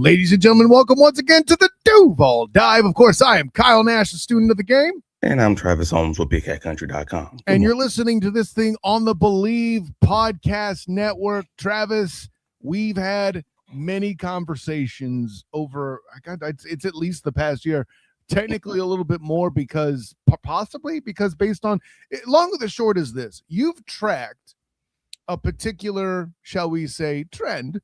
Ladies and gentlemen, welcome once again to the Duval Dive. Of course, I am Kyle Nash, a student of the game. And I'm Travis Holmes with BigCatCountry.com. And you're listening to this thing on the Believe Podcast Network. Travis, we've had many conversations over, it's at least the past year, technically a little bit more because based on, long and the short is this, you've tracked a particular, shall we say, trend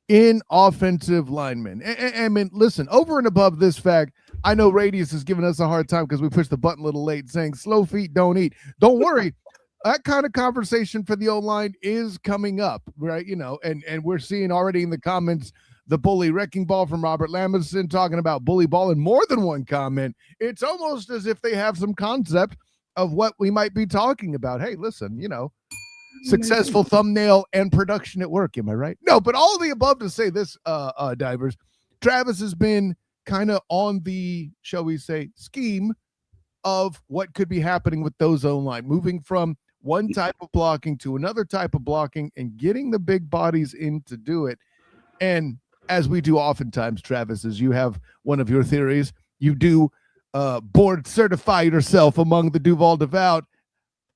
in offensive linemen. I mean, listen, over and above this fact, I know Radius is giving us a hard time because we pushed the button a little late saying slow feet don't eat. Don't worry. That kind of conversation for the O-line is coming up, right? You know, and we're seeing already in the comments the bully wrecking ball from Robert Lamberson talking about bully ball in more than one comment. It's almost as if they have some concept of what we might be talking about. Hey, listen, you know, successful thumbnail and production at work. Am I right? No, but all of the above to say this, divers, Travis has been kind of on the, shall we say, scheme of what could be happening with those O-line, moving from one type of blocking to another type of blocking and getting the big bodies in to do it. And as we do oftentimes, Travis, as you have one of your theories, you do board certify yourself among the Duval devout.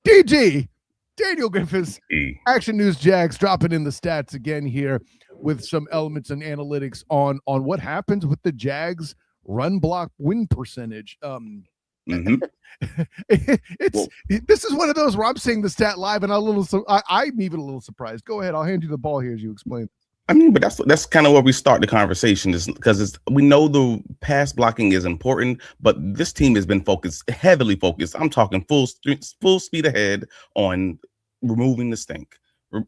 DG Daniel Griffiths, Action News Jags, dropping in the stats again here with some elements and analytics on what happens with the Jags run block win percentage. This is one of those where I'm seeing the stat live and I'm even a little surprised. Go ahead, I'll hand you the ball here as you explain. I mean, but that's kind of where we start the conversation, is because we know the pass blocking is important, but this team has been heavily focused. I'm talking full speed ahead on removing the stink,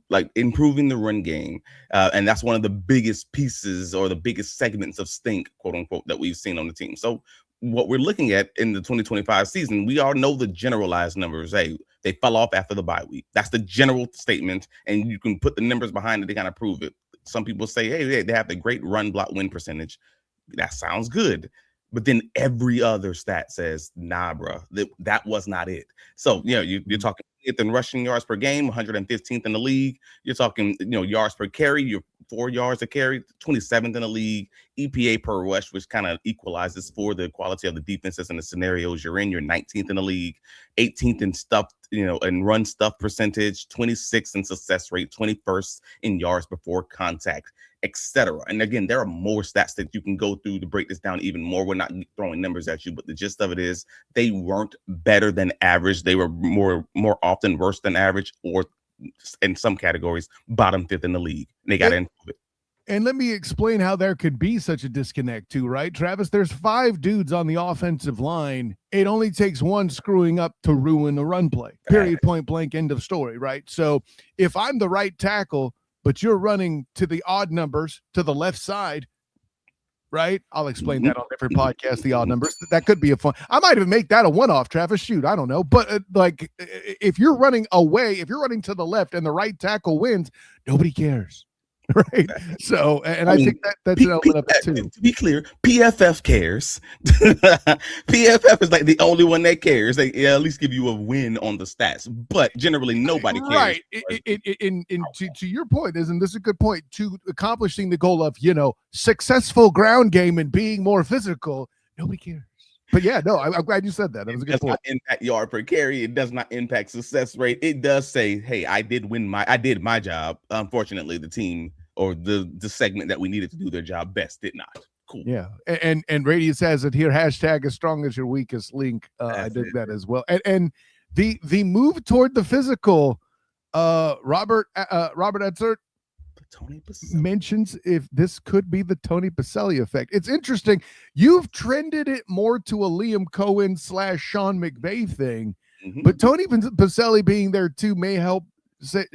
like improving the run game, and that's one of the biggest pieces or the biggest segments of stink, quote unquote, that we've seen on the team. So what we're looking at in the 2025 season, we all know the generalized numbers. Hey, they fell off after the bye week. That's the general statement, and you can put the numbers behind it to kind of prove it. Some people say, hey, they have the great run block win percentage. That sounds good. But then every other stat says, nah, bro, that was not it. So, you know, you're talking in rushing yards per game, 115th in the league. You're talking, you know, yards per carry, you're 4 yards a carry, 27th in the league. EPA per rush, which kind of equalizes for the quality of the defenses and the scenarios you're in. You're 19th in the league, 18th in stuff, you know, and run stuff percentage, 26th in success rate, 21st in yards before contact, etc. And again, there are more stats that you can go through to break this down even more. We're not throwing numbers at you, but the gist of it is they weren't better than average. They were more often worse than average, or in some categories, bottom 5th in the league. And they got to improve it. And let me explain how there could be such a disconnect too, right? Travis, there's 5 dudes on the offensive line. It only takes one screwing up to ruin the run play. Period, point blank, end of story, right? So if I'm the right tackle, but you're running to the odd numbers to the left side, right? I'll explain that on different podcasts, the odd numbers. That could be a fun. I might even make that a one-off, Travis. Shoot, I don't know. But like if you're running away, if you're running to the left and the right tackle wins, nobody cares. Right. So, and I think that's an element of it too. To be clear, PFF cares. PFF is like the only one that cares. They at least give you a win on the stats, but generally nobody cares. Right. To your point, isn't this a good point? To accomplishing the goal of, you know, successful ground game and being more physical, nobody cares. But yeah, no, I'm glad you said that. That was a good point. It does not impact yard per carry. It does not impact success rate. It does say, hey, I did my job. Unfortunately, the team or the segment that we needed to do their job best did not. Cool. Yeah. And Radius has it here. Hashtag as strong as your weakest link. I did that as well. And the move toward the physical, Robert Etzert mentions if this could be the Tony Pacelli effect. It's interesting. You've trended it more to a Liam Cohen / Sean McVay thing, but Tony Pacelli being there too may help,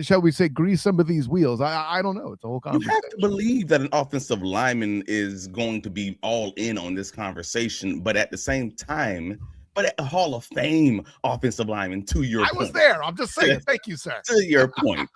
shall we say, grease some of these wheels. I don't know. It's a whole conversation. You have to believe that an offensive lineman is going to be all in on this conversation, but at the same time, but a Hall of Fame offensive lineman, to your point. I was there. I'm just saying. Thank you, sir. To your point.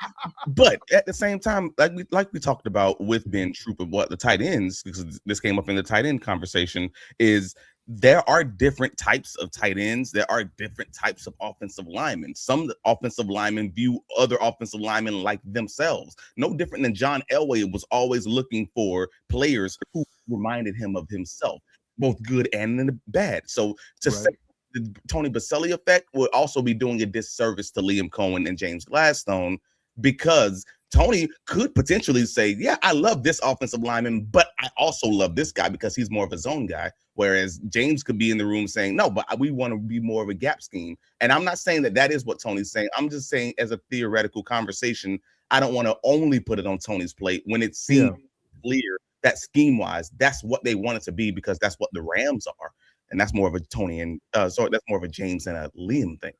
But at the same time, like we talked about with Ben Troop of what the tight ends, because this came up in the tight end conversation, is there are different types of tight ends. There are different types of offensive linemen. Some offensive linemen view other offensive linemen like themselves. No different than John Elway was always looking for players who reminded him of himself, both good and in the bad. So to say the Tony Baselli effect would also be doing a disservice to Liam Cohen and James Gladstone, because Tony could potentially say, yeah, I love this offensive lineman, but I also love this guy because he's more of a zone guy. Whereas James could be in the room saying, no, but we want to be more of a gap scheme. And I'm not saying that is what Tony's saying. I'm just saying, as a theoretical conversation, I don't want to only put it on Tony's plate when it seems clear that scheme-wise, that's what they want it to be, because that's what the Rams are. And that's more of a Tony and that's more of a James and a Liam thing.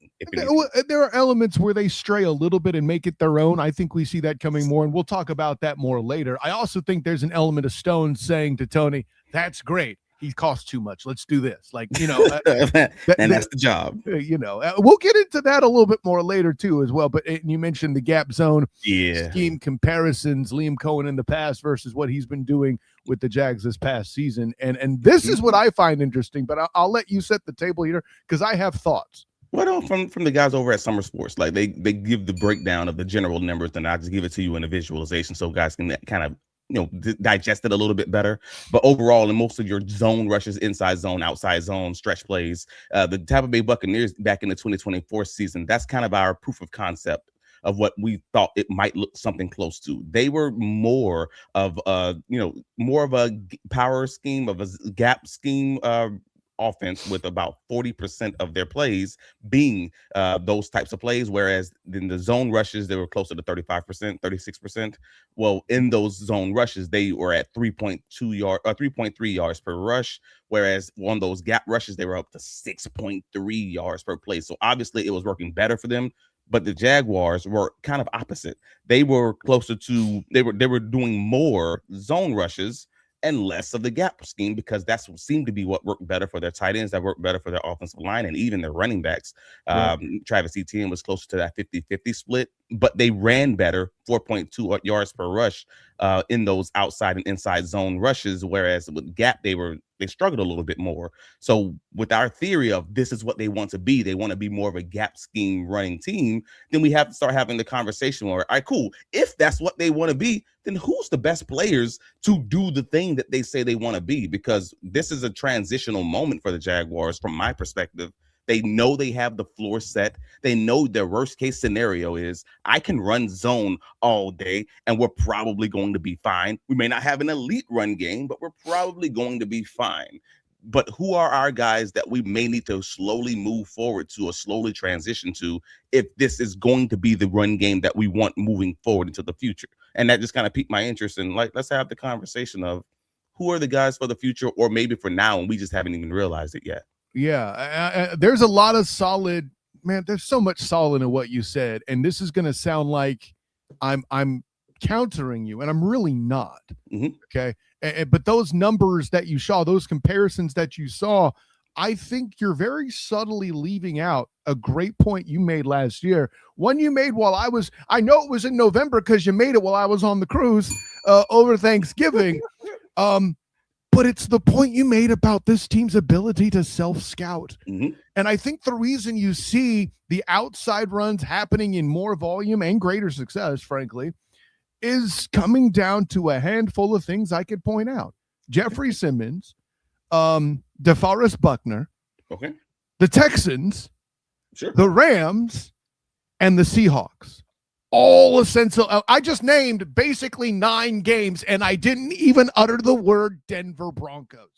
There are elements where they stray a little bit and make it their own. I think we see that coming more, and we'll talk about that more later. I also think there's an element of Stone saying to Tony, that's great. He costs too much. Let's do this. Like, you know, and that's the job. You know, we'll get into that a little bit more later too, as well. But you mentioned the gap zone scheme comparisons, Liam Cohen in the past versus what he's been doing with the Jags this past season. And this is what I find interesting, but I'll let you set the table here because I have thoughts. Well, from the guys over at Summer Sports, like they give the breakdown of the general numbers, and I just give it to you in a visualization so guys can kind of digest it a little bit better. But overall, in most of your zone rushes, inside zone, outside zone, stretch plays, the Tampa Bay Buccaneers back in the 2024 season, that's kind of our proof of concept of what we thought it might look something close to. They were more of a power scheme, of a gap scheme offense, with about 40% of their plays being those types of plays, whereas in the zone rushes they were closer to 35%, 36%. Well, in those zone rushes they were at 3.3 yards per rush, whereas on those gap rushes they were up to 6.3 yards per play. So obviously it was working better for them. But the Jaguars were kind of opposite. They were closer to they were doing more zone rushes and less of the gap scheme, because that's what seemed to be what worked better for their tight ends, that worked better for their offensive line, and even their running backs. Travis Etienne was closer to that 50-50 split, but they ran better, 4.2 yards per rush in those outside and inside zone rushes, whereas with gap they struggled a little bit more. So with our theory of this is what they want to be more of a gap scheme running team, then we have to start having the conversation where, all right, cool, if that's what they want to be, then who's the best players to do the thing that they say they want to be? Because this is a transitional moment for the Jaguars from my perspective. They know they have the floor set. They know their worst case scenario is I can run zone all day and we're probably going to be fine. We may not have an elite run game, but we're probably going to be fine. But who are our guys that we may need to slowly move forward to or slowly transition to if this is going to be the run game that we want moving forward into the future? And that just kind of piqued my interest in, like, let's have the conversation of who are the guys for the future, or maybe for now and we just haven't even realized it yet. Yeah, there's a lot of solid, man. There's so much solid in what you said, and this is going to sound like I'm countering you, and I'm really not. Okay, but those numbers that you saw, those comparisons that you saw, I think you're very subtly leaving out a great point you made last year. One you made while I know it was in November because you made it while I was on the cruise over Thanksgiving. But it's the point you made about this team's ability to self-scout. And I think the reason you see the outside runs happening in more volume and greater success, frankly, is coming down to a handful of things I could point out. Jeffrey Simmons, DeForest Buckner, the Texans, the Rams, and the Seahawks. All essential. I just named basically 9 games, and I didn't even utter the word Denver Broncos.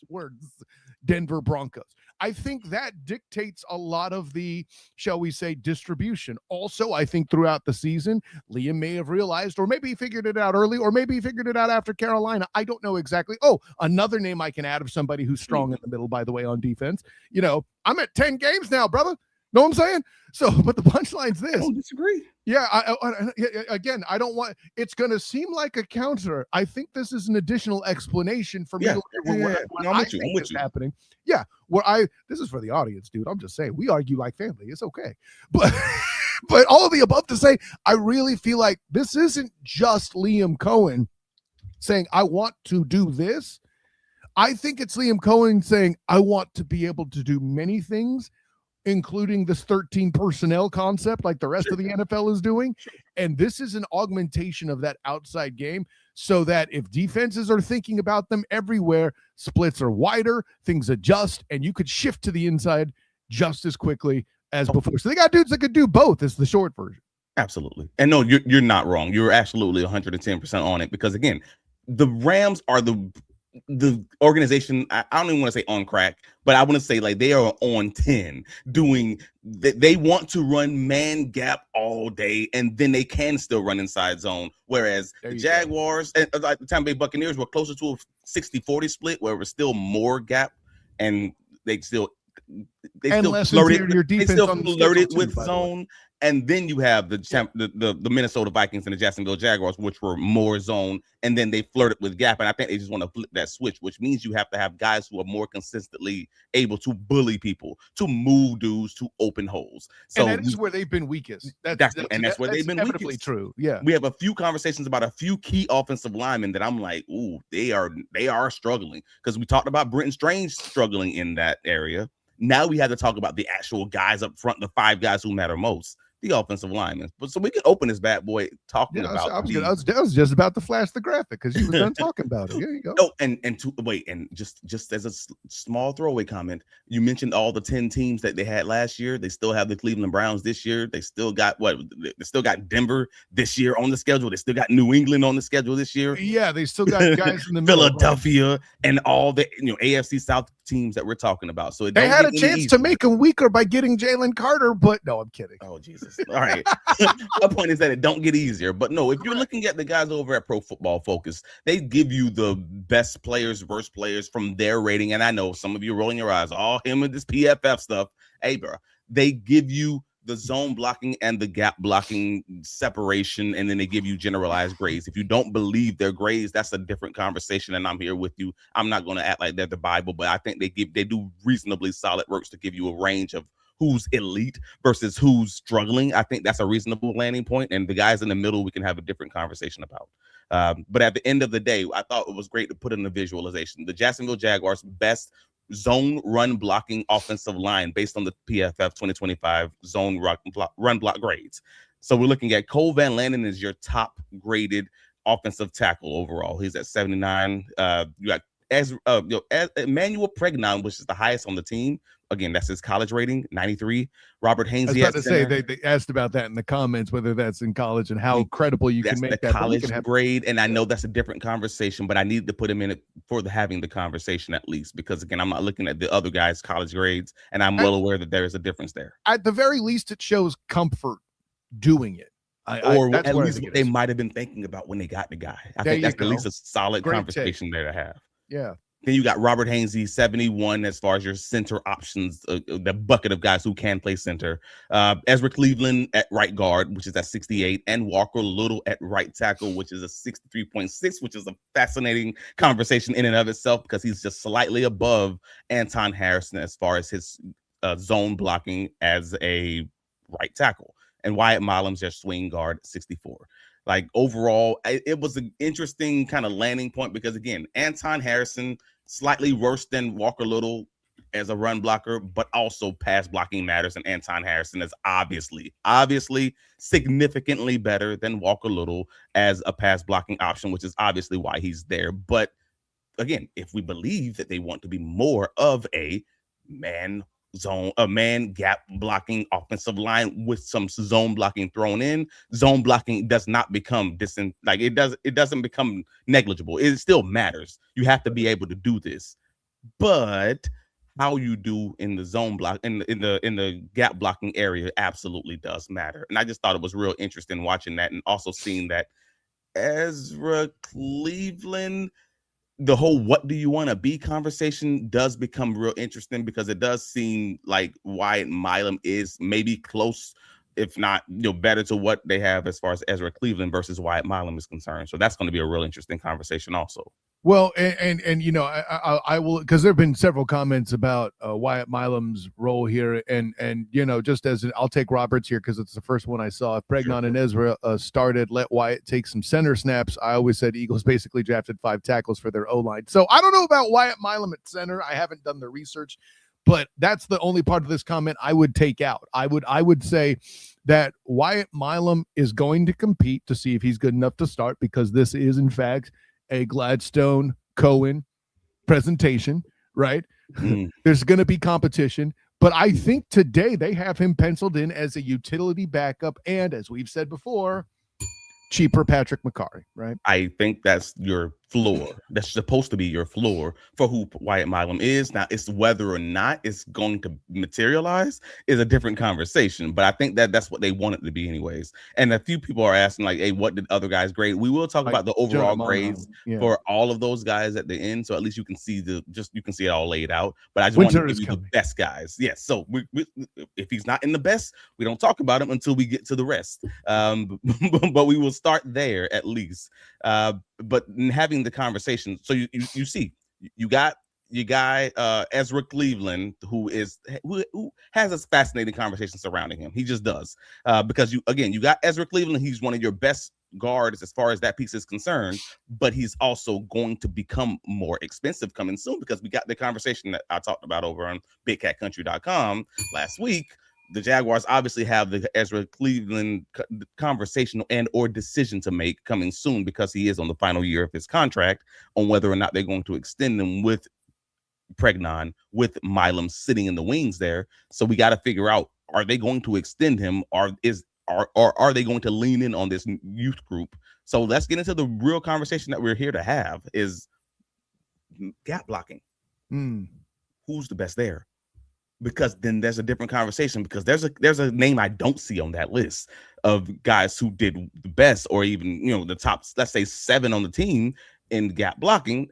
Denver Broncos. I think that dictates a lot of the, shall we say, distribution. Also, I think throughout the season, Liam may have realized, or maybe he figured it out early, or maybe he figured it out after Carolina. I don't know exactly. Oh, another name I can add of somebody who's strong in the middle, by the way, on defense. You know, I'm at 10 games now, brother. Know what I'm saying? So, but the punchline's this. I don't disagree. Yeah, again, I don't want, it's going to seem like a counter. I think this is an additional explanation for me. What I think is happening. Yeah, this is for the audience, dude. I'm just saying, we argue like family. It's okay. But all of the above to say, I really feel like this isn't just Liam Cohen saying, I want to do this. I think it's Liam Cohen saying, I want to be able to do many things, including this 13 personnel concept like the rest of the NFL is doing. And this is an augmentation of that outside game so that if defenses are thinking about them everywhere, splits are wider, things adjust, and you could shift to the inside just as quickly as before. So they got dudes that could do both is the short version. Absolutely. And no, you're not wrong. You're absolutely 110% on it because, again, the Rams are the organization, I don't even want to say on crack, but I want to say like they are on 10 doing, they want to run man gap all day and then they can still run inside zone. Whereas the Jaguars and like the Tampa Bay Buccaneers were closer to a 60-40 split where it was still more gap and they still flirted with zone. And then you have the Minnesota Vikings and the Jacksonville Jaguars, which were more zone, and then they flirted with gap. And I think they just want to flip that switch, which means you have to have guys who are more consistently able to bully people, to move dudes to open holes. So and that is where they've been weakest. That's where they've been weakest. True. Yeah. We have a few conversations about a few key offensive linemen that I'm like, ooh, they are struggling because we talked about Brenton Strange struggling in that area. Now we have to talk about the actual guys up front, the 5 guys who matter most. The offensive linemen. But so we can open this bad boy talking about. I was just about to flash the graphic because you were done talking about it. Here you go. Oh, and just as a small throwaway comment, you mentioned all the 10 teams that they had last year. They still have the Cleveland Browns this year. They still got They still got Denver this year on the schedule. They still got New England on the schedule this year. Yeah, they still got guys in the middle. Philadelphia and all the AFC South teams that we're talking about. So they had a chance to make them weaker by getting Jalen Carter, but no, I'm kidding. Oh Jesus. All right. My point is that it don't get easier. But no, if you're looking at the guys over at Pro Football Focus, they give you the best players, worst players from their rating. And I know some of you are rolling your eyes, all him and this PFF stuff. Hey, bro, they give you the zone blocking and the gap blocking separation, and then they give you generalized grades. If you don't believe their grades, that's a different conversation, and I'm here with you. I'm not going to act like they're the Bible, but I think they do reasonably solid works to give you a range of who's elite versus who's struggling. I think that's a reasonable landing point, and the guys in the middle we can have a different conversation about. But at the end of the day, I thought it was great to put in the visualization. The Jacksonville Jaguars' best zone run blocking offensive line based on the PFF 2025 zone run block grades. So we're looking at Cole Van Landen is your top graded offensive tackle overall. He's at 79. You got Emmanuel Pregnon, which is the highest on the team. Again, that's his college rating, 93. Robert Hainsey. I was about to say they asked about that in the comments, whether that's in college and how credible you can make that college grade. And I know that's a different conversation, but I needed to put him in it for having the conversation at least, because again, I'm not looking at the other guys' college grades, and I'm well aware that there is a difference there. At the very least, it shows comfort doing it. Or at least what they might have been thinking about when they got the guy. I think that's at least a solid conversation there to have. Yeah. Then you got Robert Hainsey, 71, as far as your center options, the bucket of guys who can play center. Ezra Cleveland at right guard, which is at 68, and Walker Little at right tackle, which is a 63.6, which is a fascinating conversation in and of itself because he's just slightly above Anton Harrison as far as his zone blocking as a right tackle. And Wyatt Milum's your swing guard, 64. Like overall, it was an interesting kind of landing point because, again, Anton Harrison, slightly worse than Walker Little as a run blocker, but also pass blocking matters. And Anton Harrison is obviously significantly better than Walker Little as a pass blocking option, which is obviously why he's there. But again, if we believe that they want to be more of a man gap blocking offensive line with some zone blocking thrown in, zone blocking does not become it doesn't become negligible. It still matters. You have to be able to do this, but how you do in the zone block in the gap blocking area absolutely does matter. And I just thought it was real interesting watching that, and also seeing that Ezra Cleveland, the whole what do you want to be conversation does become real interesting because it does seem like Wyatt Milum is maybe close if not, better to what they have as far as Ezra Cleveland versus Wyatt Milum is concerned. So that's going to be a real interesting conversation also. Well, and I will, because there have been several comments about Wyatt Milum's role here, and just as I'll take Roberts here because it's the first one I saw. If Pregnon and Ezra started, let Wyatt take some center snaps. I always said Eagles basically drafted 5 tackles for their O-line. So I don't know about Wyatt Milum at center. I haven't done the research, but that's the only part of this comment I would take out. I would say that Wyatt Milum is going to compete to see if he's good enough to start, because this is in fact a Gladstone Cohen presentation, right? There's going to be competition, but I think today they have him penciled in as a utility backup, and as we've said before, cheaper Patrick McCarry, right? I think that's your floor. That's supposed to be your floor for who Wyatt Milum is. Now, it's whether or not it's going to materialize is a different conversation, but I think that's what they want it to be anyways. And a few people are asking, like, hey, what did other guys grade? We will talk about the overall grades for all of those guys at the end, so at least you can see you can see it all laid out. But I just want to give you the best guys. Yes. So if he's not in the best, we don't talk about him until we get to the rest. But we will start there at least. But in having the conversation, so you see, you got your guy Ezra Cleveland, who has a fascinating conversation surrounding him. He just does, because you got Ezra Cleveland. He's one of your best guards as far as that piece is concerned, but he's also going to become more expensive coming soon, because we got the conversation that I talked about over on BigCatCountry.com last week. The Jaguars obviously have the Ezra Cleveland conversation and or decision to make coming soon, because he is on the final year of his contract, on whether or not they're going to extend him with Pregnon, with Milum sitting in the wings there. So we got to figure out, are they going to extend him, or are they going to lean in on this youth group? So let's get into the real conversation that we're here to have, is gap blocking. Who's the best there? Because then there's a different conversation, because there's a name I don't see on that list of guys who did the best, or even the top, let's say 7 on the team in gap blocking.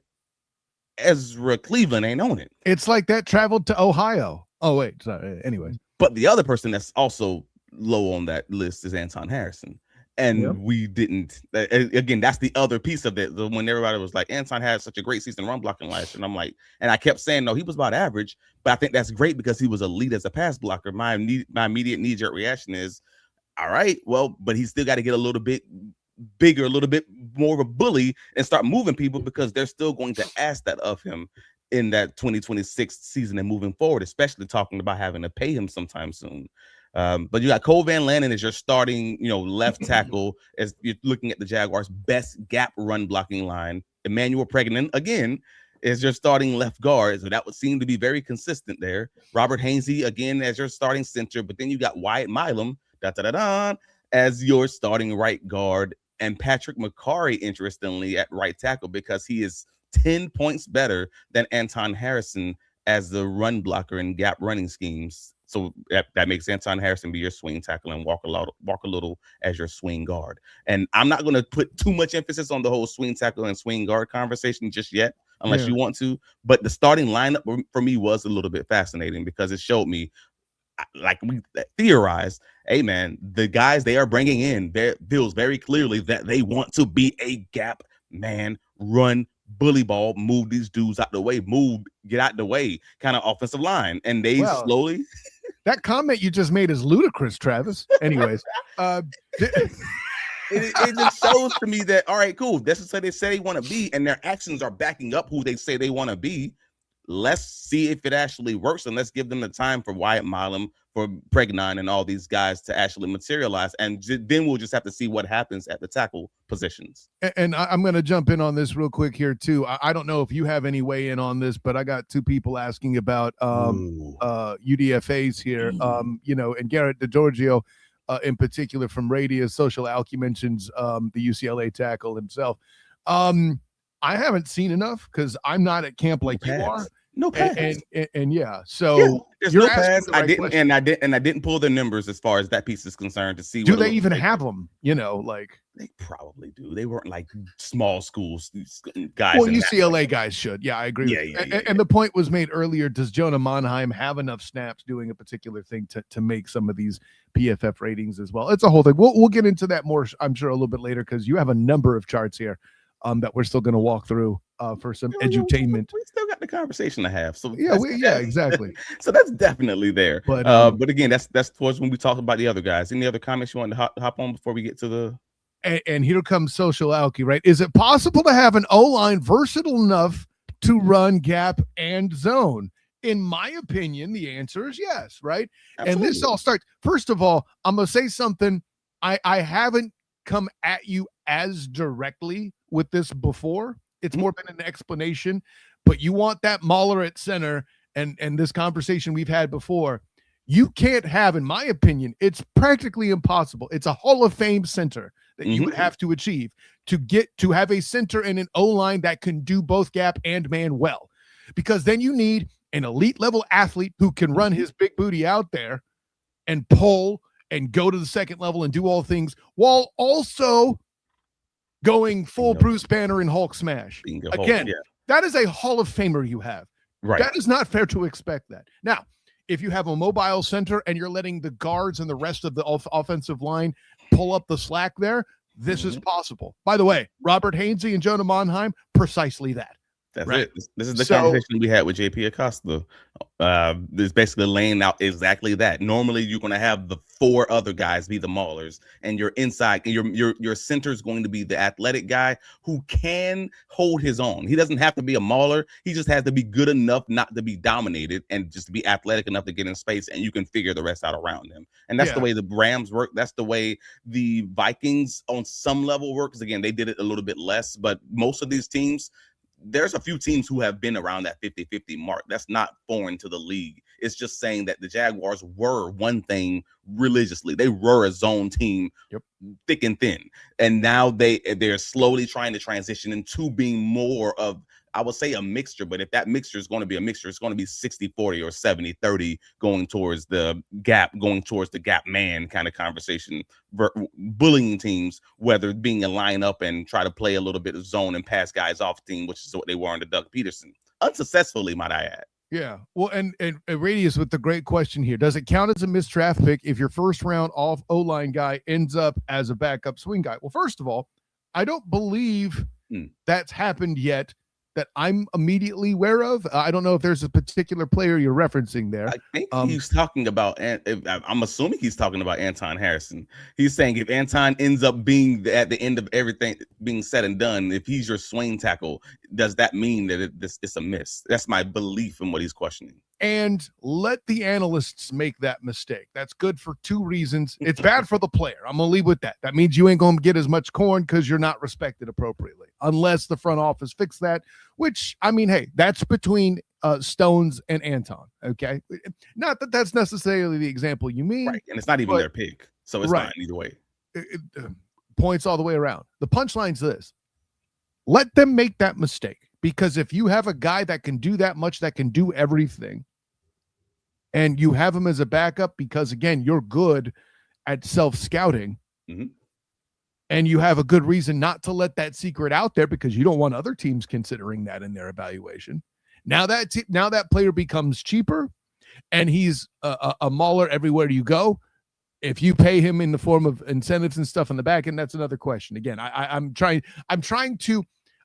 Ezra Cleveland ain't on it. It's like that traveled to Ohio. Oh wait, sorry. Anyway, but the other person that's also low on that list is Anton Harrison. And we didn't. Again, that's the other piece of it. When everybody was like, Anton had such a great season run blocking last year, and I'm like, and I kept saying, no, he was about average. But I think that's great because he was elite as a pass blocker. My immediate knee-jerk reaction is, all right, well, but he's still got to get a little bit bigger, a little bit more of a bully, and start moving people, because they're still going to ask that of him in that 2026 season and moving forward, especially talking about having to pay him sometime soon. But you got Cole Van Lannon as your starting, left tackle, as you're looking at the Jaguars' best gap run blocking line. Emmanuel Pregnon, again, is your starting left guard. So that would seem to be very consistent there. Robert Hainsey, again, as your starting center. But then you got Wyatt Milum, as your starting right guard. And Patrick McCarry, interestingly, at right tackle, because he is 10 points better than Anton Harrison as the run blocker in gap running schemes. So that makes Anton Harrison be your swing tackle and walk a little as your swing guard. And I'm not going to put too much emphasis on the whole swing tackle and swing guard conversation just yet, unless you want to. But the starting lineup for me was a little bit fascinating, because it showed me, like we theorized, hey man, the guys they are bringing in, there feels very clearly that they want to be a gap man, run, bully ball, move these dudes out the way, get out the way, kind of offensive line. And they slowly. That comment you just made is ludicrous, Travis. Anyways, it just shows to me that, all right, cool. This is what they say they want to be, and their actions are backing up who they say they want to be. Let's see if it actually works, and let's give them the time for Wyatt Milum, for Pregnon, and all these guys to actually materialize. And then we'll just have to see what happens at the tackle positions. And I'm going to jump in on this real quick here too. I don't know if you have any way in on this, but I got 2 people asking about UDFAs here. And Garrett DeGiorgio in particular from Radius Social Alky mentions the UCLA tackle himself. I haven't seen enough because I'm not at camp like you are. No pass. And yeah, so there's you're no asking pass. the right question. I didn't pull the numbers as far as that piece is concerned to see Do what it they looks even like. have them? You know, like They probably do. They weren't like small schools guys. well, in that UCLA way. guys should. Yeah, I agree. Yeah, with you. yeah, yeah, And the point was made earlier. Does Jonah Monheim have enough snaps doing a particular thing to make some of these PFF ratings as well? It's a whole thing. We'll get into that more, I'm sure, a little bit later because you have a number of charts here that we're still going to walk through for some edutainment. We still got the conversation to have. So yeah, exactly. So that's definitely there. But again, that's towards when we talk about the other guys. Any other comments you want to hop on before we get to the? And here comes social alky, right? Is it possible to have an O-line versatile enough to run gap and zone? In my opinion, the answer is yes, right? Absolutely. And this all starts. First of all, I'm gonna say something. I haven't come at you as directly with this before. It's more been an explanation, but you want that Mauler at center and this conversation we've had before. You can't have, in my opinion, it's practically impossible. It's a Hall of Fame center that you would have to achieve to get to have a center and an O-line that can do both gap and man well. Because then you need an elite level athlete who can run his big booty out there and pull and go to the second level and do all things while also going full Bruce Banner and Hulk smash. Again, that is a Hall of Famer you have. Right. That is not fair to expect that. Now, if you have a mobile center and you're letting the guards and the rest of the offensive line pull up the slack there, this is possible. By the way, Robert Hainsey and Jonah Monheim, precisely that. That's right. This is the conversation we had with JP Acosta. This basically laying out exactly that. Normally, you're going to have the four other guys be the maulers, and your inside, your center is going to be the athletic guy who can hold his own. He doesn't have to be a mauler. He just has to be good enough not to be dominated and just to be athletic enough to get in space, and you can figure the rest out around him. And that's the way the Rams work. That's the way the Vikings on some level work. Because again, they did it a little bit less, but most of these teams, there's a few teams who have been around that 50-50 mark. That's not foreign to the league. It's just saying that the Jaguars were one thing religiously. They were a zone team, thick and thin. And now they're slowly trying to transition into being more of, I would say, a mixture. But if that mixture is going to be a mixture, it's going to be 60-40 or 70-30 going towards the gap man kind of conversation, bullying teams, whether being a lineup and try to play a little bit of zone and pass guys off team, which is what they were under Doug Peterson. Unsuccessfully, might I add. Yeah. Well, and Radius with the great question here. Does it count as a missed draft pick if your first round off O-line guy ends up as a backup swing guy? Well, first of all, I don't believe that's happened yet that I'm immediately aware of. I don't know if there's a particular player you're referencing there. I think he's talking about, I'm assuming he's talking about Anton Harrison. He's saying if Anton ends up being at the end of everything being said and done, if he's your swing tackle, does that mean that it's a miss? That's my belief in what he's questioning. And let the analysts make that mistake. That's good for two reasons. It's bad for the player. I'm going to leave with that. That means you ain't going to get as much corn because you're not respected appropriately, unless the front office fix that, which, I mean, hey, that's between Stones and Anton, okay? Not that that's necessarily the example you mean. Right, and it's not even their pick, so it's not either way. Points all the way around. The punchline's this. Let them make that mistake. Because if you have a guy that can do that much, that can do everything, and you have him as a backup because, again, you're good at self-scouting, and you have a good reason not to let that secret out there because you don't want other teams considering that in their evaluation. Now that player becomes cheaper, and he's a mauler everywhere you go. If you pay him in the form of incentives and stuff in the back end, that's another question. Again,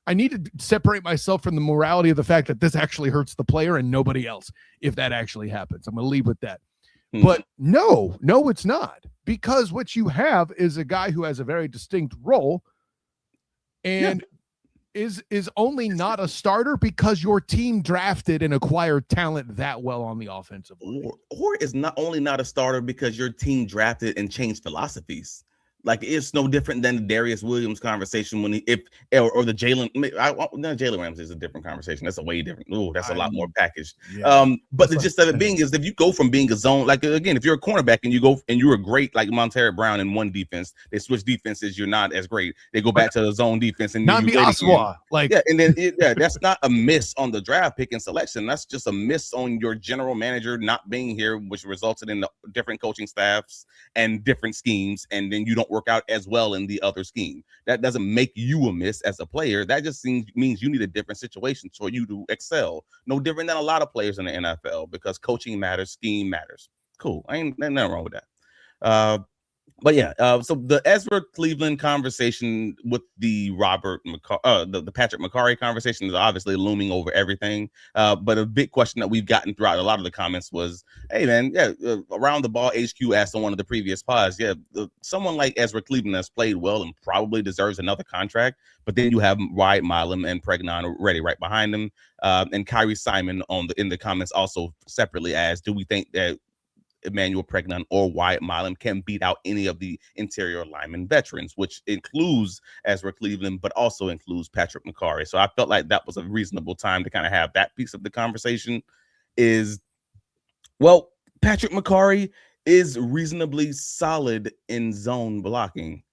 I need to separate myself from the morality of the fact that this actually hurts the player and nobody else if that actually happens. I'm going to leave with that. But no, it's not. Because what you have is a guy who has a very distinct role and is only not a starter because your team drafted and acquired talent that well on the offensive line. Or is not only not a starter because your team drafted and changed philosophies. Like it's no different than the Darius Williams conversation when or the Jalen. Jalen Ramsey is a different conversation. That's a way different. Oh, that's a lot more packaged. Yeah, but the gist of it being is if you go from being a zone, like again, if you're a cornerback and you were great, like Montero Brown in one defense, they switch defenses, you're not as great. They go back to the zone defense and not be Aswa. Like and then that's not a miss on the draft pick and selection. That's just a miss on your general manager not being here, which resulted in the different coaching staffs and different schemes, and then you don't work out as well in the other scheme. That doesn't make you a miss as a player. That just means you need a different situation for you to excel. No different than a lot of players in the NFL, because coaching matters, scheme matters. Cool. Ain't nothing wrong with that. But yeah, so the Ezra Cleveland conversation with the the Patrick McCarry conversation is obviously looming over everything. But a big question that we've gotten throughout a lot of the comments was, hey man, around the ball HQ asked on one of the previous pods, someone like Ezra Cleveland has played well and probably deserves another contract. But then you have Wyatt Milum and Pregnon ready right behind him. And Kyrie Simon in the comments also separately asked, do we think that Emmanuel Pregnon or Wyatt Milum can beat out any of the interior lineman veterans, which includes Ezra Cleveland, but also includes Patrick McCarry. So I felt like that was a reasonable time to kind of have that piece of the conversation. Patrick McCarry is reasonably solid in zone blocking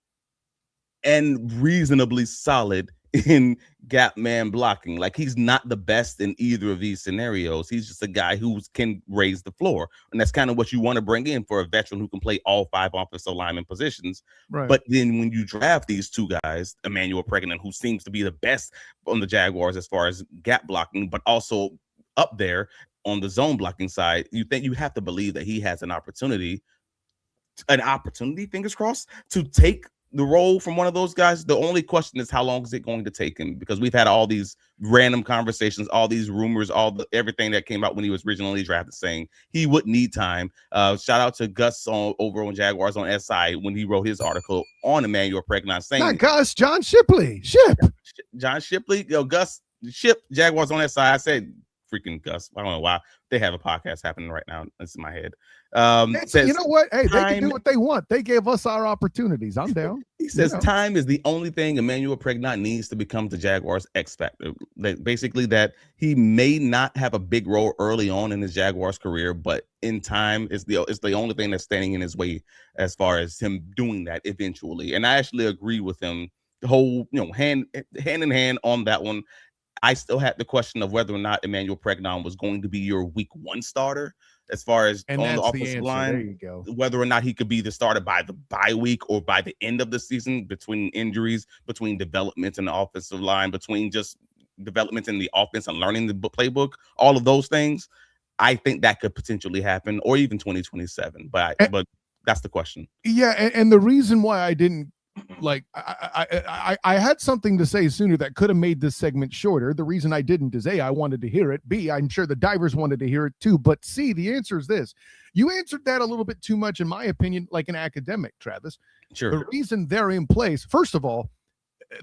and reasonably solid in gap man blocking. Like, he's not the best in either of these scenarios. He's just a guy who can raise the floor, and that's kind of what you want to bring in for a veteran who can play all 5 offensive lineman positions. Right. But then when you draft these two guys, Emmanuel Pregnon, who seems to be the best on the Jaguars as far as gap blocking, but also up there on the zone blocking side, you have to believe that he has an opportunity, fingers crossed, to take the role from one of those guys. The only question is, how long is it going to take him? Because we've had all these random conversations, all these rumors, everything that came out when he was originally drafted saying he would need time. Shout out to Gus over on Jaguars on SI when he wrote his article on Emmanuel Pregnon saying, not Gus, John Shipley, John Shipley, Gus Ship, Jaguars on SI. I said freaking Gus. I don't know why they have a podcast happening right now. It's in my head. You know what? Hey, they can do what they want. They gave us our opportunities. I'm down. He says time is the only thing Emmanuel Pregnon needs to become the Jaguars' X factor. Basically, that he may not have a big role early on in his Jaguars career, but in time is the only thing that's standing in his way as far as him doing that eventually. And I actually agree with him. The whole, hand in hand on that one. I still had the question of whether or not Emmanuel Pregnon was going to be your week 1 starter, as far as on the offensive line. There you go. Whether or not he could be the starter by the bye week or by the end of the season, between injuries, between developments in the offensive line, between just developments in the offense and learning the playbook, all of those things. I think that could potentially happen, or even 2027. But that's the question. Yeah, and the reason why I didn't, I had something to say sooner that could have made this segment shorter. The reason I didn't is A, I wanted to hear it. B, I'm sure the divers wanted to hear it too. But C, the answer is this. You answered that a little bit too much, in my opinion, like an academic, Travis. Sure. The reason they're in place, first of all,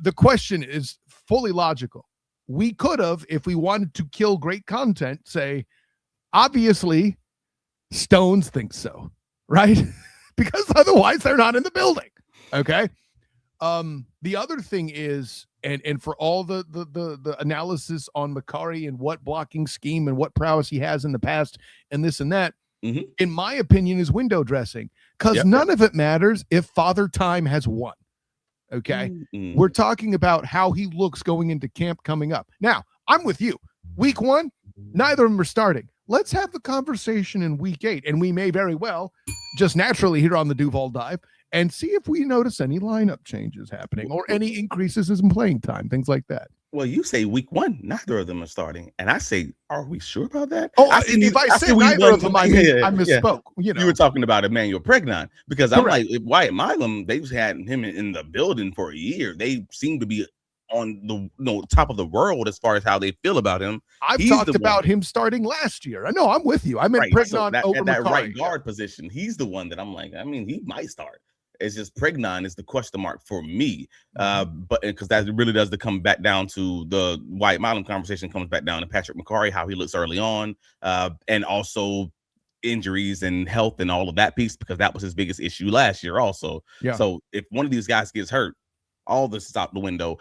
the question is fully logical. We could have, if we wanted to kill great content, say, obviously, Stones thinks so, right? Because otherwise they're not in the building. Okay. The other thing is, and for all the analysis on McCarry and what blocking scheme and what prowess he has in the past and this and that, in my opinion, is window dressing, because none of it matters if Father Time has won. Okay. We're talking about how he looks going into camp coming up. Now, I'm with you. Week 1, neither of them are starting. Let's have the conversation in week 8, and we may very well just naturally here on the Duval Dive and see if we notice any lineup changes happening or any increases in playing time, things like that. Well, you say week 1, neither of them are starting, and I say, are we sure about that? Oh, if I said neither of them, I misspoke. You were talking about Emmanuel Pregnon, because I'm like, Wyatt Milum, they've had him in the building for a year. They seem to be on the top of the world as far as how they feel about him. I've talked about him starting last year. I know, I'm with you. I meant Pregnon over that right guard position. He's the one that I'm like, he might start. It's just Pregnon is the question mark for me. But because that really does come back down to the Wyatt Milum conversation, comes back down to Patrick McCarry, how he looks early on. And also, injuries and health and all of that piece, because that was his biggest issue last year also. Yeah. So if one of these guys gets hurt, all this is out the window.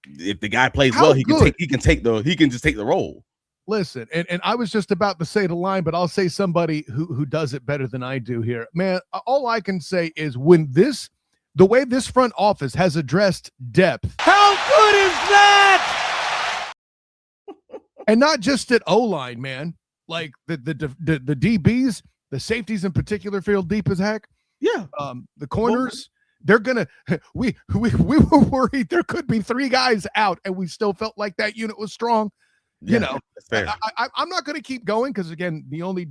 If the guy plays How well, he good? can just take the role. Listen, and I was just about to say the line, but I'll say somebody who does it better than I do here. Man, all I can say is the way this front office has addressed depth. How good is that? And not just at O-line, man. Like the DBs, the safeties in particular feel deep as heck. Yeah. The corners, they're gonna. We were worried there could be 3 guys out, and we still felt like that unit was strong. You know, I'm not going to keep going because, again, the only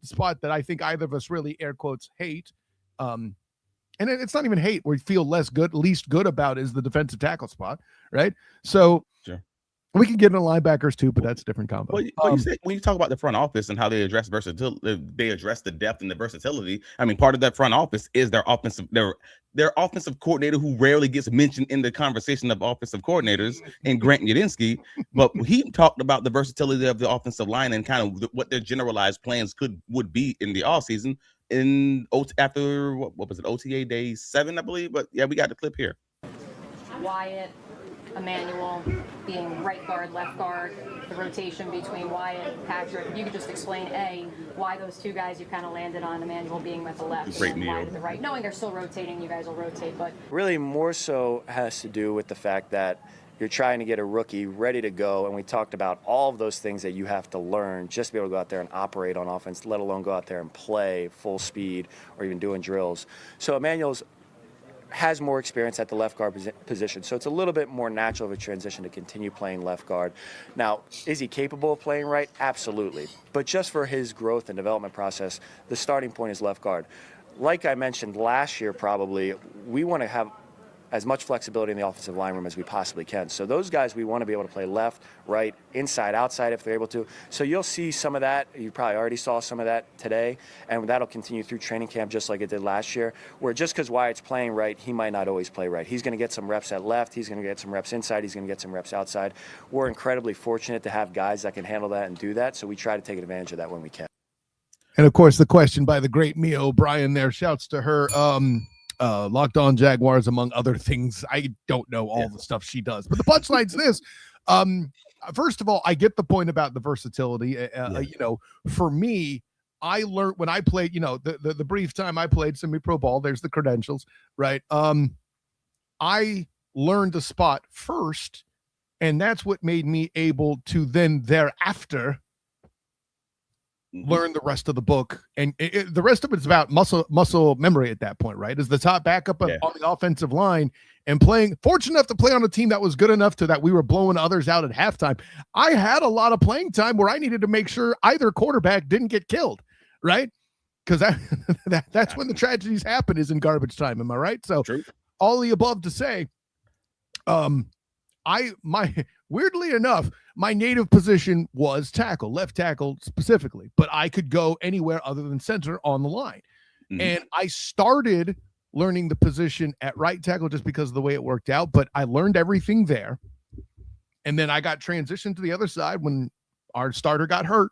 spot that I think either of us really air quotes hate, and it's not even hate, we feel least good about, is the defensive tackle spot, right? So sure. We can get into linebackers too, but that's a different combo. Well, you say, when you talk about the front office and how they address versatility, they address the depth and the versatility. I mean, part of that front office is their offensive coordinator, who rarely gets mentioned in the conversation of offensive coordinators, and Grant Yudinski. But he talked about the versatility of the offensive line and kind of what their generalized plans would be in the offseason after what was it, OTA day 7, I believe. But yeah, we got the clip here. Wyatt, Emmanuel being right guard, left guard, the rotation between Wyatt and Patrick. If you could just explain, why those 2 guys you kind of landed on, Emmanuel being with the left and Wyatt at the right. Knowing they're still rotating, you guys will rotate, but... Really more so has to do with the fact that you're trying to get a rookie ready to go, and we talked about all of those things that you have to learn just to be able to go out there and operate on offense, let alone go out there and play full speed or even doing drills. So Emmanuel's has more experience at the left guard position, so it's a little bit more natural of a transition to continue playing left guard. Now, is he capable of playing right? Absolutely. But just for his growth and development process, the starting point is left guard. Like I mentioned last year, probably, we want to have as much flexibility in the offensive line room as we possibly can. So those guys, we want to be able to play left, right, inside, outside if they're able to. So you'll see some of that. You probably already saw some of that today, and that'll continue through training camp just like it did last year, where just because Wyatt's playing right, he might not always play right. He's going to get some reps at left. He's going to get some reps inside. He's going to get some reps outside. We're incredibly fortunate to have guys that can handle that and do that, so we try to take advantage of that when we can. And, of course, the question by the great Mia O'Brien there, shouts to her, Locked On Jaguars, among other things. I don't know all the stuff she does, but the punchline's this. First of all, I get the point about the versatility. You know, for me, I learned when I played, you know, the brief time I played semi-pro ball, there's the credentials, right? I learned the spot first, and that's what made me able to then thereafter learn the rest of the book, and the rest of it's about muscle memory at that point, right? As the top backup on the offensive line and playing, fortunate enough to play on a team that was good enough that we were blowing others out at halftime. I had a lot of playing time where I needed to make sure either quarterback didn't get killed, right? Because that's when the tragedies happen, is in garbage time. Am I right? So all the above to say, weirdly enough, my native position was tackle, left tackle specifically, but I could go anywhere other than center on the line. And I started learning the position at right tackle just because of the way it worked out, but I learned everything there. And then I got transitioned to the other side when our starter got hurt.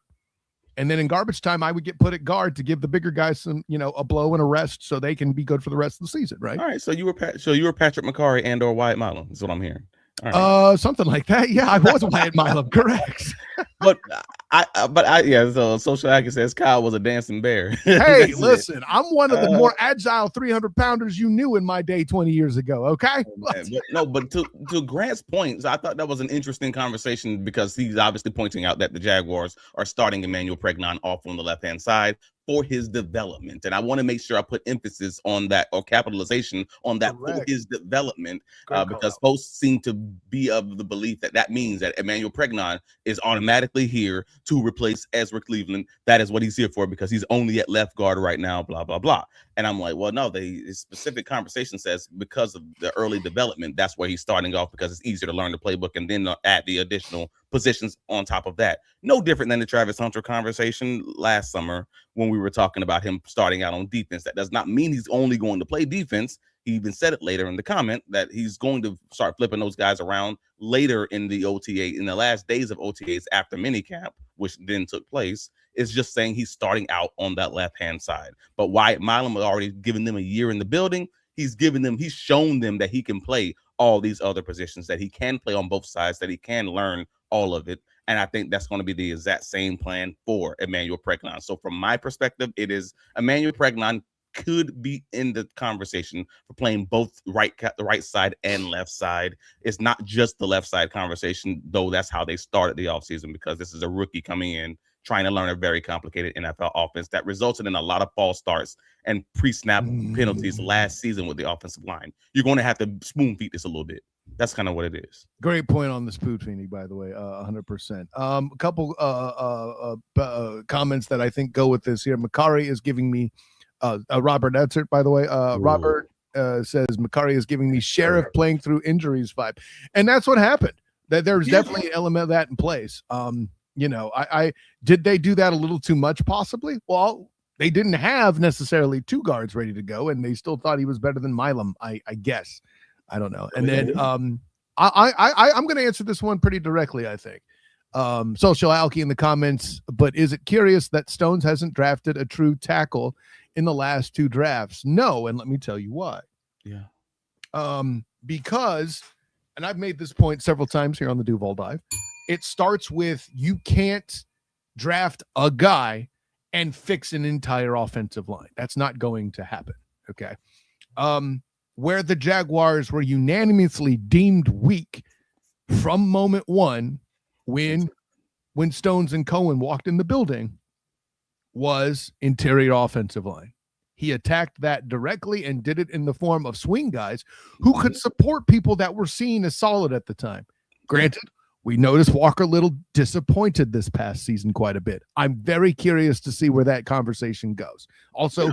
And then in garbage time, I would get put at guard to give the bigger guys some, you know, a blow and a rest so they can be good for the rest of the season, right? All right. So you were Patrick McCarry and or Wyatt Milum is what I'm hearing. Right. Something like that. Yeah, I was Wyatt Milum, correct. So Social Hacker says Kyle was a dancing bear. Hey, listen, I'm one of the more agile 300-pounders you knew in my day 20 years ago, okay? But to Grant's point, I thought that was an interesting conversation because he's obviously pointing out that the Jaguars are starting Emmanuel Pregnon off on the left-hand side for his development. And I want to make sure I put emphasis on that, or capitalization on that, for his development, because folks seem to be of the belief that means that Emmanuel Pregnon is automatically here to replace Ezra Cleveland. That is what he's here for, because he's only at left guard right now, blah, blah, blah. And I'm like, well, no, the specific conversation says because of the early development, that's where he's starting off, because it's easier to learn the playbook and then add the additional positions on top of that. No different than the Travis Hunter conversation last summer when we were talking about him starting out on defense. That does not mean he's only going to play defense. He even said it later in the comment that he's going to start flipping those guys around later in the OTA, in the last days of OTAs after minicamp, which then took place. It's just saying he's starting out on that left-hand side. But Wyatt Milum has already given them a year in the building. He's shown them that he can play all these other positions, that he can play on both sides, that he can learn all of it. And I think that's going to be the exact same plan for Emmanuel Pregnon. So from my perspective, it is Emmanuel Pregnon could be in the conversation for playing both the right side and left side. It's not just the left side conversation, though that's how they started the offseason, because this is a rookie coming in trying to learn a very complicated NFL offense that resulted in a lot of false starts and pre-snap penalties last season with the offensive line. You're going to have to spoon feed this a little bit. That's kind of what it is. Great point on the spoon feeding, by the way, 100%. A couple comments that I think go with this here. Makari is giving me Robert Etzert, by the way. Robert says Makari is giving me Sheriff playing through injuries vibe, and that's what happened. That there's definitely an element of that in place. I did they do that a little too much? Possibly. Well, they didn't have necessarily two guards ready to go, and they still thought he was better than Milum. I guess. I don't know. And then I'm going to answer this one pretty directly. I think. Social Alki in the comments, but is it curious that Stones hasn't drafted a true tackle in the last two drafts? No, and let me tell you why. Yeah. Because, and I've made this point several times here on the Duval Dive, it starts with you can't draft a guy and fix an entire offensive line. That's not going to happen. Okay. Where the Jaguars were unanimously deemed weak from moment one when Stones and Cohen walked in the building was interior offensive line. He attacked that directly and did it in the form of swing guys who could support people that were seen as solid at the time. Granted, we noticed Walker Little disappointed this past season quite a bit. I'm very curious to see where that conversation goes. Also,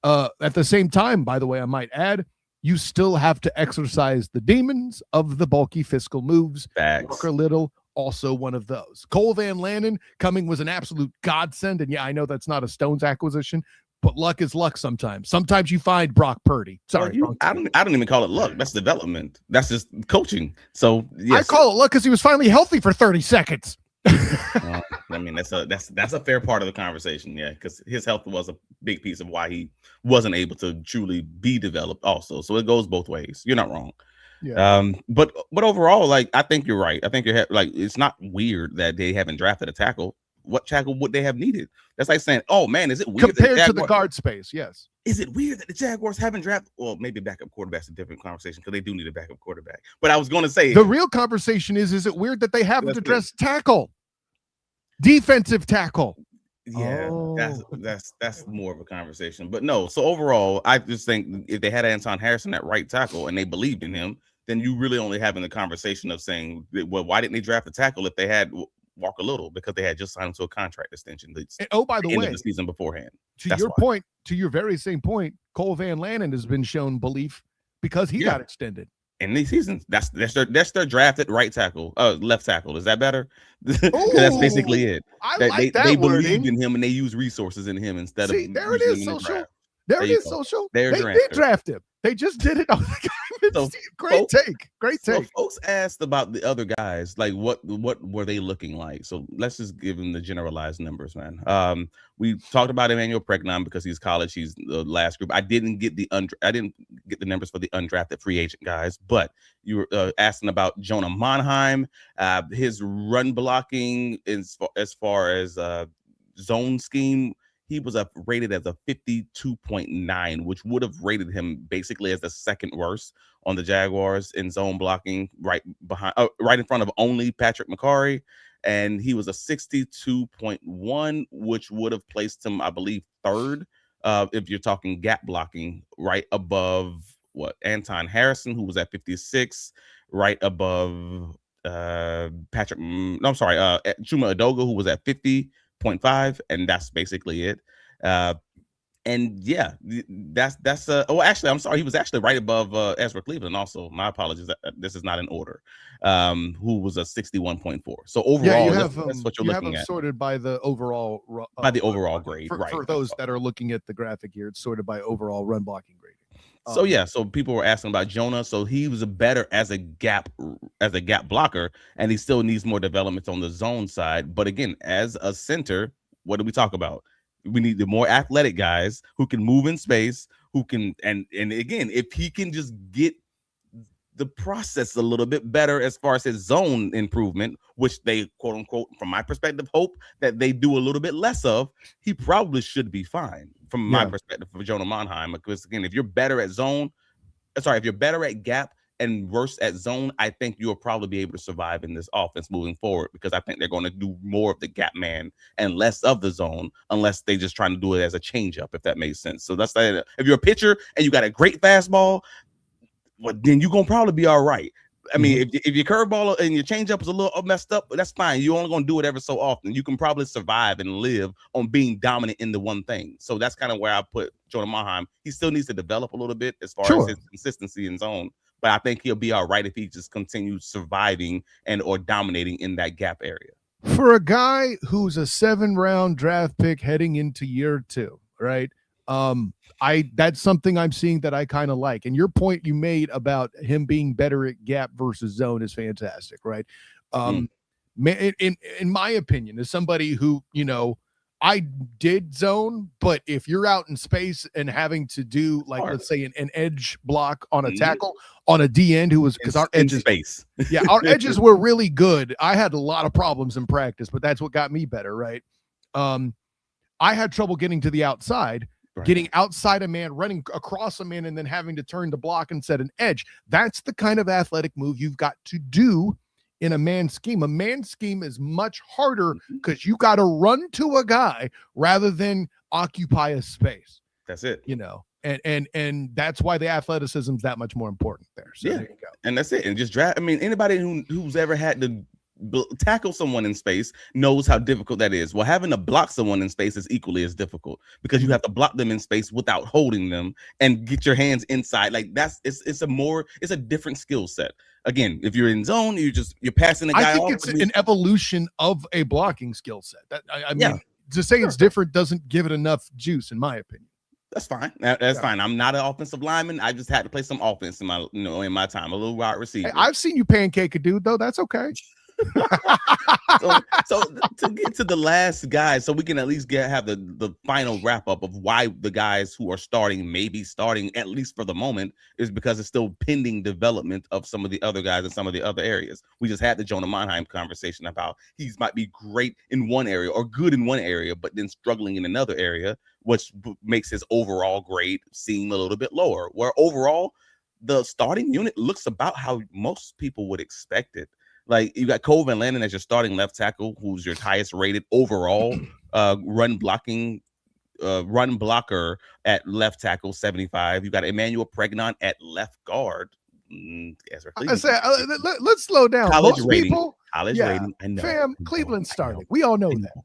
at the same time, by the way, I might add, you still have to exercise the demons of the bulky fiscal moves. Facts. Walker Little, also one of those. Cole Van Lannon coming was an absolute godsend. And yeah, I know that's not a Stones acquisition, but luck is luck sometimes. Sometimes you find Brock Purdy. Sorry. I don't even call it luck. That's development. That's just coaching. So yes. I call it luck because he was finally healthy for 30 seconds. I mean, that's a fair part of the conversation. Yeah, because his health was a big piece of why he wasn't able to truly be developed also. So it goes both ways. You're not wrong. Yeah. But overall, like, I think you're right. I think like, it's not weird that they haven't drafted a tackle. What tackle would they have needed? That's like saying, oh man, is it weird compared to the guard space? Yes. Is it weird that the Jaguars haven't drafted? Well, maybe backup quarterback's a different conversation because they do need a backup quarterback. But I was going to say the real conversation is it weird that they haven't addressed tackle, defensive tackle? Yeah, that's more of a conversation. But no, so overall, I just think if they had Anton Harrison at right tackle and they believed in him, then you really only having the conversation of saying, well, why didn't they draft a tackle if they had Walker Little? Because they had just signed him to a contract extension. And, by the way, of the season beforehand. To your very same point, Cole Van Lannon has been shown belief because he got extended. In these seasons, that's their drafted right tackle, left tackle. Is that better? That's basically it. They believed in him and they use resources in him instead of there it is, social. There it is, social. They did draft him. They just did it on the so, great take. So folks asked about the other guys, like what were they looking like? So let's just give them the generalized numbers, man. We talked about Emmanuel Pregnon because he's college. He's the last group. I didn't get the numbers for the undrafted free agent guys, but you were asking about Jonah Monheim, his run blocking as far as zone scheme. He was rated as a 52.9, which would have rated him basically as the second worst on the Jaguars in zone blocking, right in front of only Patrick McCarry. And he was a 62.1, which would have placed him, I believe, third if you're talking gap blocking, right above Anton Harrison, who was at 56, right above Chuma Edoga, who was at 50.5, and that's basically it. And yeah, that's actually, I'm sorry, he was actually right above Ezra Cleveland. Also, my apologies, this is not in order. Who was a 61.4. So overall, that's what you're looking at. Sorted by the overall grade, right? For those that are looking at the graphic here, it's sorted by overall run blocking grade. So people were asking about Jonah. So he was better as a gap blocker, and he still needs more development on the zone side. But again, as a center, What do we talk about? We need the more athletic guys who can move in space, who can, and again, if he can just get the process a little bit better as far as his zone improvement, which they, quote unquote, from my perspective, hope that they do a little bit less of, he probably should be fine from my perspective for Jonah Monheim. Because again, if you're better at if you're better at gap and worse at zone, I think you'll probably be able to survive in this offense moving forward, because I think they're going to do more of the gap man and less of the zone, unless they just trying to do it as a changeup, if that makes sense. So that's that. If you're a pitcher and you got a great fastball, well, then you're gonna probably be all right. I mean, if your curveball and your changeup is a little messed up, that's fine. You're only gonna do it ever so often. You can probably survive and live on being dominant in the one thing. So that's kind of where I put Jonah Monheim. He still needs to develop a little bit as far as his consistency in zone, but I think he'll be all right if he just continues surviving and or dominating in that gap area. For a guy who's a 7-round draft pick heading into year 2, right? That's something I'm seeing that I kind of like. And your point you made about him being better at gap versus zone is fantastic, right? In my opinion, as somebody who, I did zone, but if you're out in space and having to do let's say an edge block on a tackle on a D end who was, because our edges space. Yeah, our edges were really good. I had a lot of problems in practice, but that's what got me better, right? I had trouble getting to the outside. Getting outside a man, running across a man, and then having to turn the block and set an edge. That's the kind of athletic move you've got to do in a man scheme. A man scheme is much harder because you got to run to a guy rather than occupy a space. That's it. And that's why the athleticism is that much more important there. So there you go. And that's it. And just draft. I mean, anybody who's ever had to tackle someone in space knows how difficult that is. Well, having to block someone in space is equally as difficult, because you have to block them in space without holding them and get your hands inside. Like it's a different skill set. Again, if you're in zone, you're passing the guy. I think off, it's an evolution of a blocking skill set. That I mean, to say it's different doesn't give it enough juice, in my opinion. That's fine. That's fine. I'm not an offensive lineman. I just had to play some offense in my time. A little wide receiver. Hey, I've seen you pancake a dude though. That's okay. so to get to the last guy, so we can at least have the final wrap up of why the guys who are maybe starting at least for the moment, is because it's still pending development of some of the other guys in some of the other areas. We just had the Jonah Monheim conversation about he might be great in one area or good in one area, but then struggling in another area, which makes his overall grade seem a little bit lower. Where overall the starting unit looks about how most people would expect it. Like, you got Cole Van Landen as your starting left tackle, who's your highest rated overall run blocker at left tackle, 75. You got Emmanuel Pregnon at left guard. Ezra let's slow down. College Most rating. people, College rating. I know. Fam, Cleveland's starting. We all know that.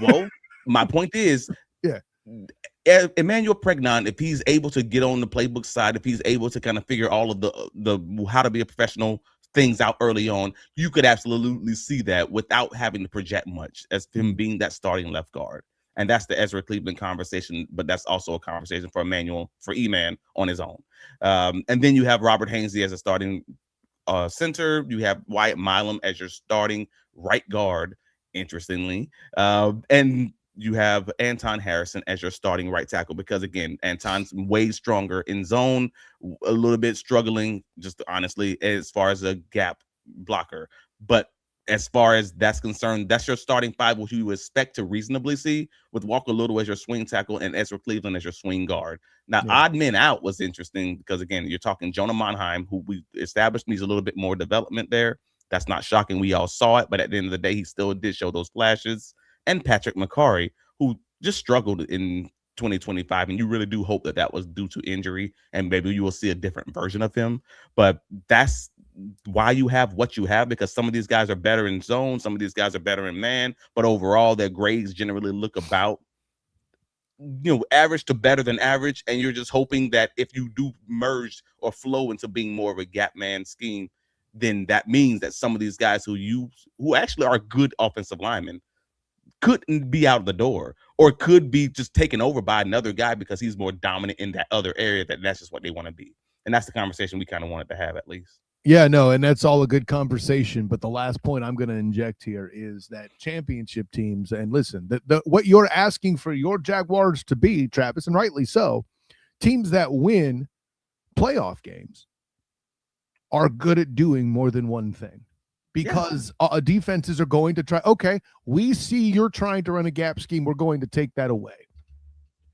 Well, my point is, Emmanuel Pregnon, if he's able to get on the playbook side, if he's able to kind of figure all of the how to be a professional things out early on, you could absolutely see that without having to project much as him being that starting left guard. And that's the Ezra Cleveland conversation, but that's also a conversation for E-Man on his own. And then you have Robert Hainsey as a starting center. You have Wyatt Milum as your starting right guard, interestingly. And you have Anton Harrison as your starting right tackle, because again, Anton's way stronger in zone, a little bit struggling, just honestly, as far as a gap blocker. But as far as that's concerned, that's your starting five, which you expect to reasonably see, with Walker Little as your swing tackle and Ezra Cleveland as your swing guard. Now, odd men out was interesting because, again, you're talking Jonah Monheim, who we established needs a little bit more development there. That's not shocking. We all saw it, but at the end of the day, he still did show those flashes. And Patrick McCarry, who just struggled in 2025, and you really do hope that was due to injury, and maybe you will see a different version of him. But that's why you have what you have, because some of these guys are better in zone, some of these guys are better in man, but overall their grades generally look about average to better than average, and you're just hoping that if you do merge or flow into being more of a gap man scheme, then that means that some of these guys who actually are good offensive linemen couldn't be out of the door, or could be just taken over by another guy because he's more dominant in that other area, that's just what they want to be. And that's the conversation we kind of wanted to have, at least. Yeah, no, and that's all a good conversation. But the last point I'm going to inject here is that championship teams, and listen, what you're asking for your Jaguars to be, Travis, and rightly so, teams that win playoff games are good at doing more than one thing. Because defenses are going to try, okay, we see you're trying to run a gap scheme, we're going to take that away.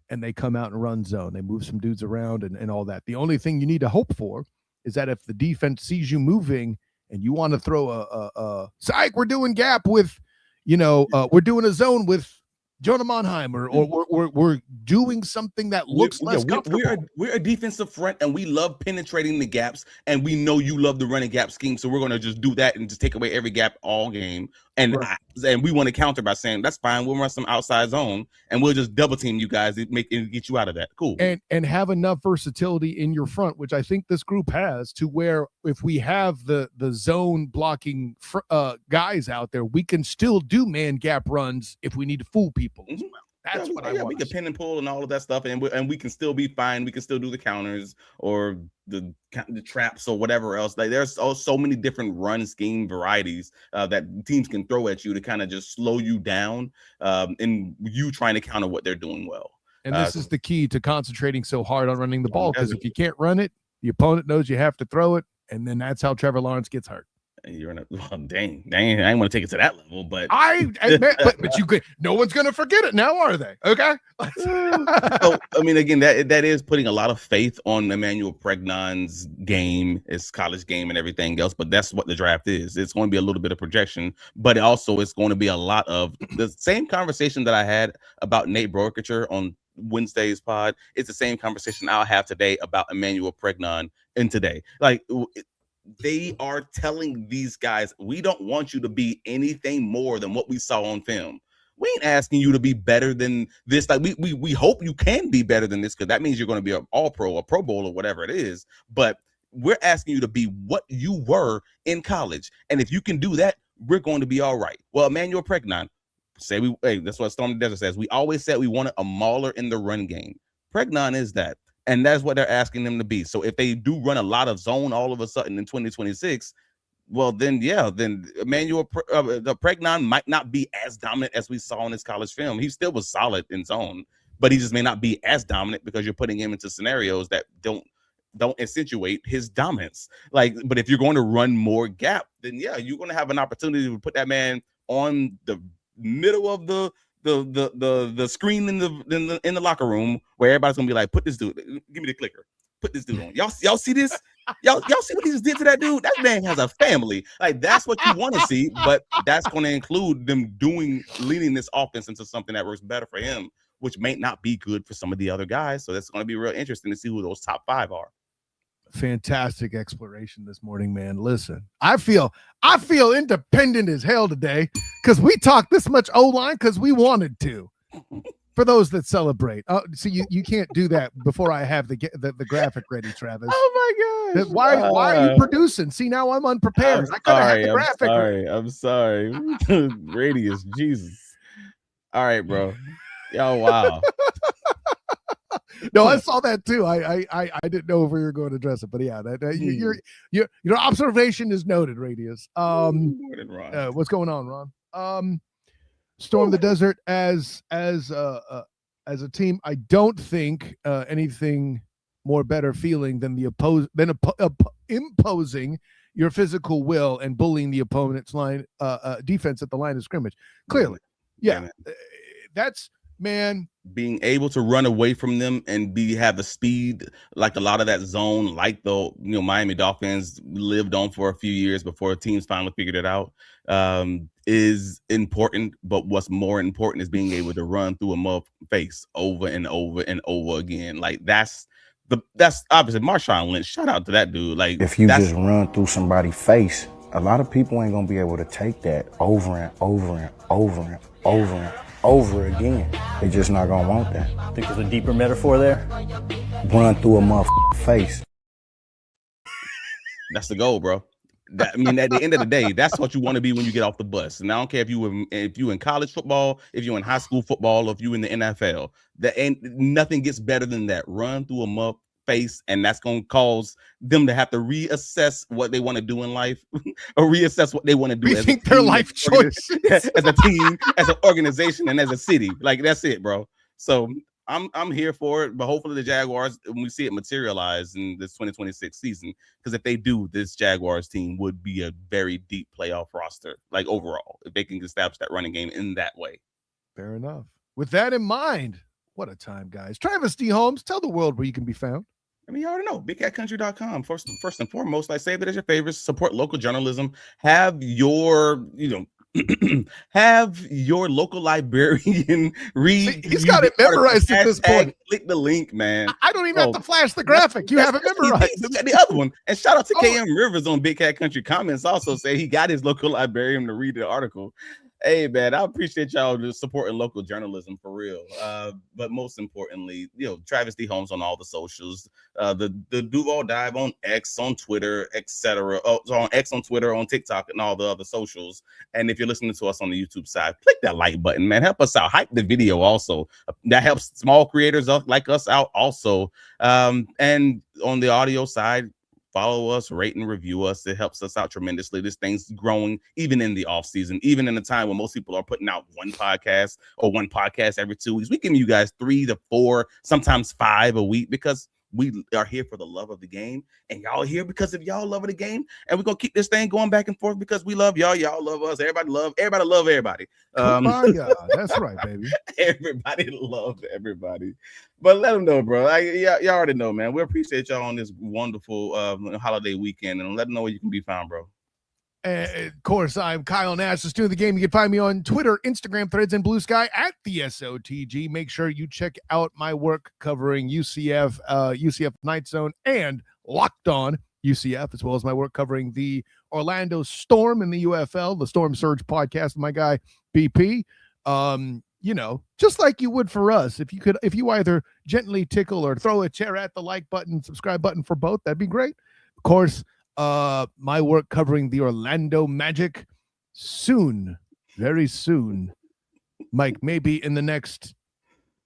And they come out and run zone. They move some dudes around and all that. The only thing you need to hope for is that if the defense sees you moving and you want to throw a psych, we're doing gap with, we're doing a zone with Jonah Monheim, or we're doing something that looks less comfortable. We're a defensive front, and we love penetrating the gaps, and we know you love the running gap scheme, so we're going to just do that and just take away every gap all game. And and we want to counter by saying, that's fine, we'll run some outside zone, and we'll just double team you guys and get you out of that. Cool. And have enough versatility in your front, which I think this group has, to where if we have the zone blocking guys out there, we can still do man gap runs if we need to fool people. As well. That's what I want. We can pin and pull and all of that stuff, and we can still be fine. We can still do the counters or the traps or whatever else. Like, there's so many different run scheme varieties that teams can throw at you to kind of just slow you down in you trying to counter what they're doing well. And this is the key to concentrating so hard on running the ball, because if you can't run it, the opponent knows you have to throw it, and then that's how Trevor Lawrence gets hurt. And you're in a dang, I ain't want to take it to that level, but but you could. No one's gonna forget it now, are they? Okay. So, I mean, again, that is putting a lot of faith on Emmanuel Pregnon's game, his college game, and everything else. But that's what the draft is. It's going to be a little bit of projection, but also it's going to be a lot of the same conversation that I had about Nate Brokature on Wednesday's pod. It's the same conversation I'll have today about Emmanuel Pregnon and today. Like, they are telling these guys, we don't want you to be anything more than what we saw on film. We ain't asking you to be better than this. Like, we hope you can be better than this, because that means you're going to be an all-pro, a Pro Bowl, or whatever it is. But we're asking you to be what you were in college. And if you can do that, we're going to be all right. Well, Emmanuel Pregnon, that's what Storm the Desert says. We always said we wanted a mauler in the run game. Pregnon is that. And that's what they're asking them to be. So if they do run a lot of zone all of a sudden in 2026, well, then Emmanuel Pregnon might not be as dominant as we saw in his college film. He still was solid in zone, but he just may not be as dominant because you're putting him into scenarios that don't accentuate his dominance. Like, but if you're going to run more gap, then you're going to have an opportunity to put that man on the middle of the screen in the locker room, where everybody's gonna be like, put this dude, give me the clicker, put this dude on. Y'all see this? Y'all see what he just did to that dude? That man has a family. Like, that's what you want to see, but that's going to include them leading this offense into something that works better for him, which may not be good for some of the other guys. So that's going to be real interesting to see who those top 5 are. Fantastic exploration this morning, man. Listen, I feel independent as hell today, because we talked this much O-line because we wanted to. For those that celebrate, see, you can't do that before I have the graphic ready, Travis. Oh my gosh! Why are you producing? See, now I'm unprepared. I could have had the graphic. I'm sorry. Radius, Jesus. All right, bro. Yo, wow. No, I saw that too. I didn't know if we were going to address it, but yeah, your observation is noted, Radius. What's going on, Ron? Storm the Desert as a team. I don't think anything more better feeling than imposing your physical will and bullying the opponent's line defense at the line of scrimmage. Clearly, that's. Man, being able to run away from them and have the speed, like a lot of that zone, like the Miami Dolphins lived on for a few years before teams finally figured it out, is important. But what's more important is being able to run through a mug face over and over and over again. Like, that's obviously Marshawn Lynch. Shout out to that dude. Like, if you just run through somebody's face, a lot of people ain't gonna be able to take that over and over and over and over and over again. They just not gonna want that. I think there's a deeper metaphor there. Run through a motherfucking face. That's the goal, bro. At the end of the day, that's what you want to be when you get off the bus. And I don't care if you in college football, if you're in high school football, or if you in the NFL. Nothing gets better than that. Run through a face, and that's going to cause them to have to reassess what they want to do in life, or reassess what they want to do as a team, their life choices, as a team, as an organization, and as a city. Like, that's it, bro. So I'm here for it, but hopefully the Jaguars, when we see it materialize in this 2026 season, because if they do, this Jaguars team would be a very deep playoff roster, like overall, if they can establish that running game in that way. Fair enough. With that in mind, what a time, guys. Travis D. Holmes, tell the world where you can be found. I mean, you already know, bigcatcountry.com. First and foremost, like, save it as your favorites, support local journalism, have your, have your local librarian read. He's got it memorized at this point. Click the link, man. I don't even have to flash the graphic. You have it memorized. Look at the other one. And shout out to KM Rivers on Big Cat Country Comments. Also say he got his local librarian to read the article. Hey, man, I appreciate y'all just supporting local journalism for real. But most importantly, Travis D. Holmes on all the socials, the Duval Dive on X, on Twitter, etc. On X, on Twitter, on TikTok, and all the other socials. And if you're listening to us on the YouTube side, click that like button, man. Help us out. Hype the video also. That helps small creators like us out also. And on the audio side, follow us, rate and review us. It helps us out tremendously. This thing's growing even in the off season, even in a time when most people are putting out one podcast every 2 weeks. We're giving you guys 3 to 4, sometimes 5 a week, because we are here for the love of the game, and y'all are here because of y'all love of the game. And we're gonna keep this thing going back and forth because we love y'all. Y'all love us. Everybody love everybody. That's right, baby. Everybody love everybody. But let them know, bro. Y'all already know, man. We appreciate y'all on this wonderful holiday weekend, and let them know where you can be found, bro. And of course, I'm Kyle Nash, the student of the game. You can find me on Twitter, Instagram, Threads, and Blue Sky at the SOTG. Make sure you check out my work covering UCF, UCF Night Zone, and Locked On UCF, as well as my work covering the Orlando Storm in the UFL, the Storm Surge podcast with my guy BP. Just like you would for us, if you either gently tickle or throw a chair at the like button, subscribe button for both, that'd be great. Of course, my work covering the Orlando Magic soon, very soon, Mike, maybe in the next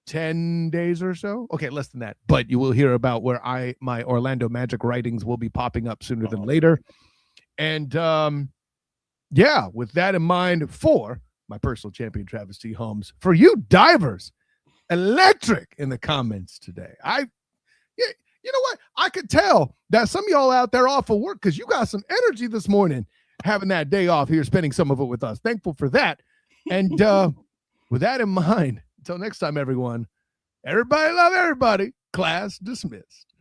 10 days or so. Okay, less than that, but you will hear about where my Orlando Magic writings will be popping up sooner than later. And with that in mind, for my personal champion, Travis T. Holmes, for you divers, electric in the comments today. You know what? I could tell that some of y'all out there off of work because you got some energy this morning, having that day off here, spending some of it with us. Thankful for that. And with that in mind, until next time, everyone, everybody love everybody. Class dismissed.